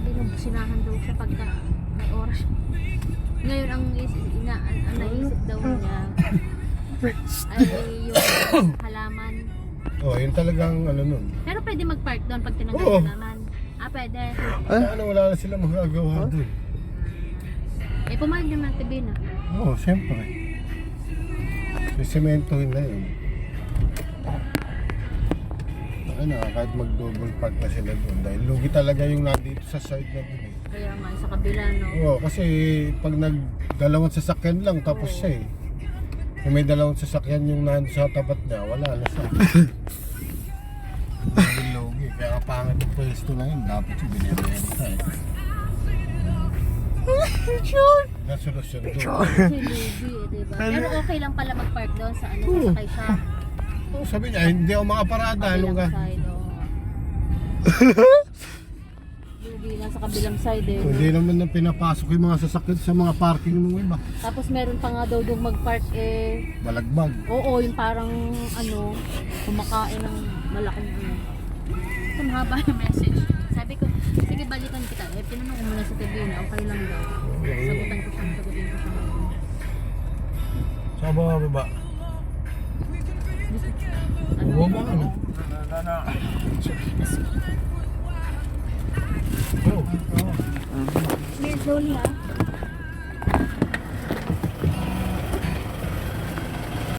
binubusinahan daw siya pagka may oras. Ngayon ang naisip daw niya ay yung halaman. Oh, yun talagang ano nun. Pero pwede mag-park doon pag tinanggal Oo. yung halaman. Ah, pwede. Ano, wala na sila magagawa dun. Eh, pumayag naman TV na. Oo, siyempre. Sisementohin na yun. Ano, kahit mag-double park na sila doon. Dahil lugi talaga yung nandito sa side na doon eh. Kaya nga, sa kabila, no? Oo, kasi pag nagdalawang sasakyan lang, tapos siya eh. Kung may dalawang sasakyan yung nandito sa tapat niya, wala na siya. Lugi, kaya pangit yung pwesto na yun. Dapat yung binibenta eh. Na solusyon doon. Kasi lugi, eh, diba? Pero okay lang pala mag-park doon sa ano, sasakay siya. Oo, sabi niya, hindi ako makaparada. Anong ka? Kabilang side, oo. Lugi lang sa kabilang side, eh. Hindi naman na pinapasok yung mga sasakyan sa mga parking ng iba. Tapos meron pa nga daw yung mag-park, eh. Balagbag. Oo, yung parang, ano, kumakain ng malaking, ano. Ito, mahaba yung message. Sabi ko, sige, balikan kita. Eh, pinanong ko muna sa TV na, okay lang daw. Sagutin ko siya. Sa baba. Ano? Baba ka na. Slowly, ha?